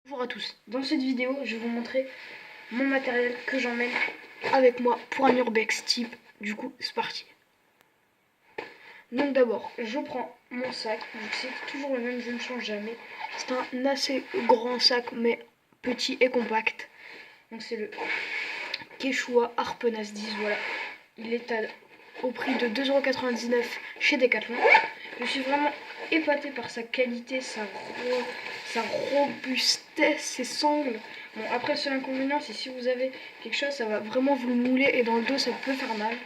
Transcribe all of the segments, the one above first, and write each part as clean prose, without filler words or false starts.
Bonjour à tous, dans cette vidéo je vais vous montrer mon matériel que j'emmène avec moi pour un urbex type. Du coup c'est parti. Donc d'abord je prends mon sac, c'est toujours le même, je ne change jamais. C'est un assez grand sac mais petit et compact. Donc c'est le Quechua Harpenas 10, voilà. Il est au prix de 2,99 € chez Decathlon. Je suis vraiment épaté par sa qualité, sa robustesse, ses sangles. Bon, après, le seul inconvénient, c'est si vous avez quelque chose, ça va vraiment vous le mouler et dans le dos, ça peut faire mal.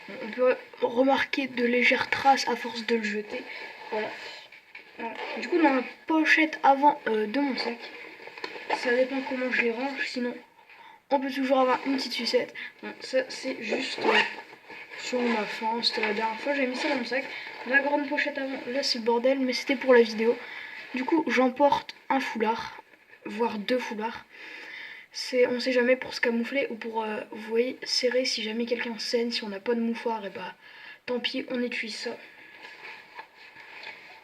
Bon, on peut remarquer de légères traces à force de le jeter. Voilà. Du coup, dans la pochette avant de mon sac, ça dépend comment je les range, sinon on peut toujours avoir une petite sucette. Bon, ça, c'est juste sur ma fin. C'était la dernière fois, j'ai mis ça dans mon sac. Dans la grande pochette avant, là, c'est le bordel, mais c'était pour la vidéo. Du coup, j'emporte un foulard, voire deux foulards. On sait jamais, pour se camoufler ou pour, vous voyez, serrer si jamais quelqu'un saigne, si on n'a pas de mouchoir, et bah tant pis, on utilise ça.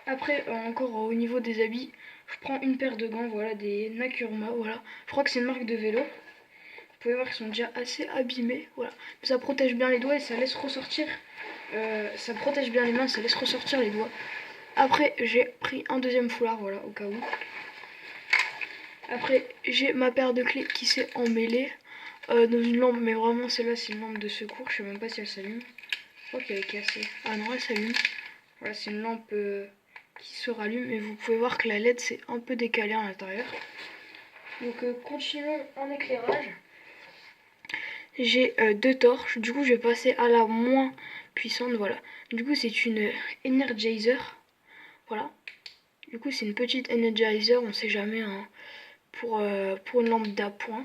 Après, encore au niveau des habits, je prends une paire de gants, voilà, des Nakurma, voilà. Je crois que c'est une marque de vélo. Vous pouvez voir qu'ils sont déjà assez abîmés, voilà. Mais ça protège bien les doigts et ça laisse ressortir, ça protège bien les mains, ça laisse ressortir les doigts. Après, j'ai pris un deuxième foulard, voilà, au cas où. Après, j'ai ma paire de clés qui s'est emmêlée dans une lampe, mais vraiment celle-là c'est une lampe de secours, je sais même pas si elle s'allume. Je crois qu'elle est cassée. Ah non, elle s'allume. Voilà, c'est une lampe qui se rallume et vous pouvez voir que la LED c'est un peu décalé à l'intérieur. Donc continuons en éclairage. J'ai deux torches, du coup je vais passer à la moins puissante, voilà. Du coup c'est une Energizer, voilà. Du coup c'est une petite Energizer, on sait jamais, hein, pour une lampe d'appoint.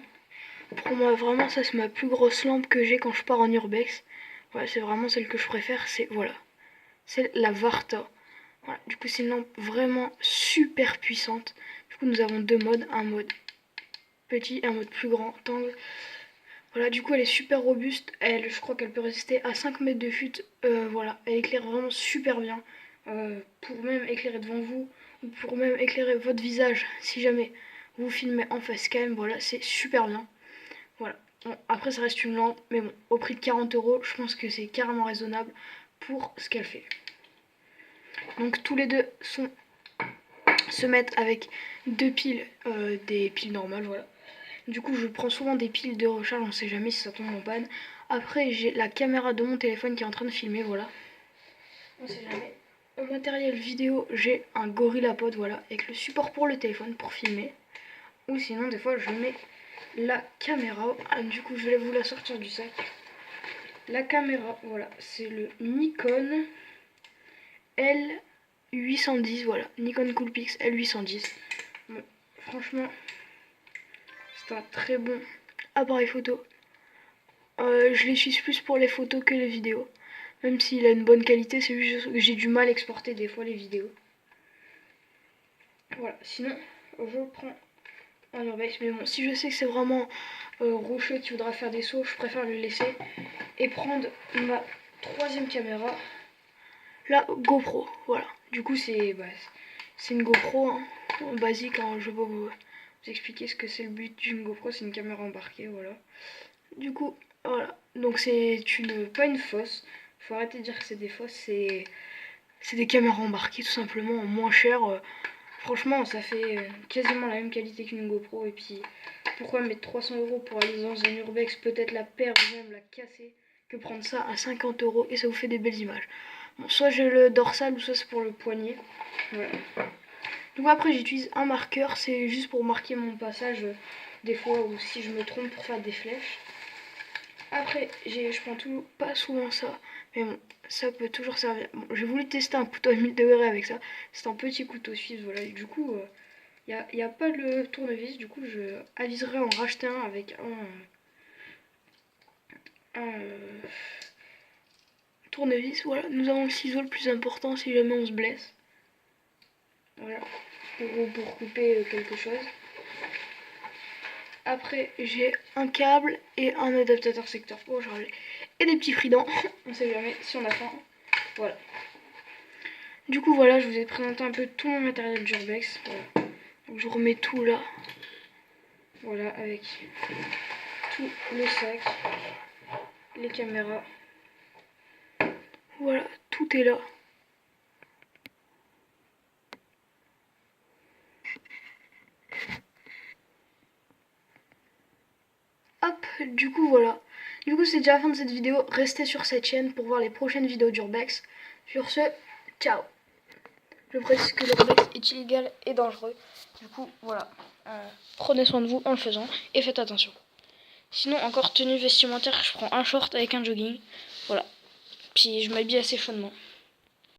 Pour moi vraiment ça c'est ma plus grosse lampe que j'ai quand je pars en urbex. Voilà, c'est vraiment celle que je préfère, c'est voilà. C'est la Varta. Voilà, du coup c'est une lampe vraiment super puissante. Du coup nous avons deux modes, un mode petit et un mode plus grand angle. Voilà, du coup elle est super robuste, je crois qu'elle peut résister à 5 mètres de chute, voilà, elle éclaire vraiment super bien, pour même éclairer devant vous, ou pour même éclairer votre visage, si jamais vous filmez en face cam, voilà, c'est super bien, voilà. Bon, après ça reste une lampe, mais bon, au prix de 40 €, je pense que c'est carrément raisonnable pour ce qu'elle fait. Donc tous les deux se mettent avec deux piles, des piles normales, voilà. Du coup, je prends souvent des piles de recharge, on sait jamais si ça tombe en panne. Après, j'ai la caméra de mon téléphone qui est en train de filmer, voilà. On sait jamais. Au matériel vidéo, j'ai un GorillaPod, voilà, avec le support pour le téléphone pour filmer. Ou sinon, des fois, je mets la caméra. Du coup, je vais vous la sortir du sac. La caméra, voilà, c'est le Nikon L810, voilà, Nikon Coolpix L810. Bon, franchement, c'est un très bon appareil photo. Je l'utilise plus pour les photos que les vidéos. Même s'il a une bonne qualité, c'est juste que j'ai du mal à exporter des fois les vidéos. Voilà, sinon je prends un urbex. Mais bon, si je sais que c'est vraiment rocheux qui voudra faire des sauts, je préfère le laisser. Et prendre ma troisième caméra, la GoPro. Voilà, du coup c'est une GoPro, hein, en basique, hein, je vais pas vous expliquer ce que c'est le but d'une GoPro, c'est une caméra embarquée, voilà. Du coup, voilà. Donc c'est pas une fausse. Faut arrêter de dire que c'est des fausses. C'est des caméras embarquées tout simplement, moins cher. Franchement, ça fait quasiment la même qualité qu'une GoPro. Et puis, pourquoi mettre 300 € pour aller dans un urbex, peut-être la perdre ou même la casser, que prendre ça à 50 € et ça vous fait des belles images. Bon, soit j'ai le dorsal ou soit c'est pour le poignet. Voilà. Donc après, j'utilise un marqueur. C'est juste pour marquer mon passage des fois ou si je me trompe pour faire des flèches. Après, je prends pas souvent ça, mais bon, ça peut toujours servir. Bon, j'ai voulu tester un couteau à 1000 degrés avec ça. C'est un petit couteau suisse, voilà. Et du coup, y a pas le tournevis. Du coup, je aviserai en racheter un avec un tournevis. Voilà, nous avons le ciseau le plus important si jamais on se blesse. Voilà, pour couper quelque chose. Après, j'ai un câble et un adaptateur secteur pour charger. Et des petits fridans, on sait jamais si on a faim. Voilà. Du coup, voilà, je vous ai présenté un peu tout mon matériel d'urbex. Voilà. Donc je remets tout là. Voilà, avec tout le sac, les caméras. Voilà, tout est là. Hop, du coup voilà. Du coup c'est déjà la fin de cette vidéo. Restez sur cette chaîne pour voir les prochaines vidéos d'Urbex. Sur ce, ciao. Je précise que l'Urbex est illégal et dangereux. Du coup voilà. Prenez soin de vous en le faisant et faites attention. Sinon encore tenue vestimentaire, je prends un short avec un jogging. Voilà. Puis je m'habille assez chaudement.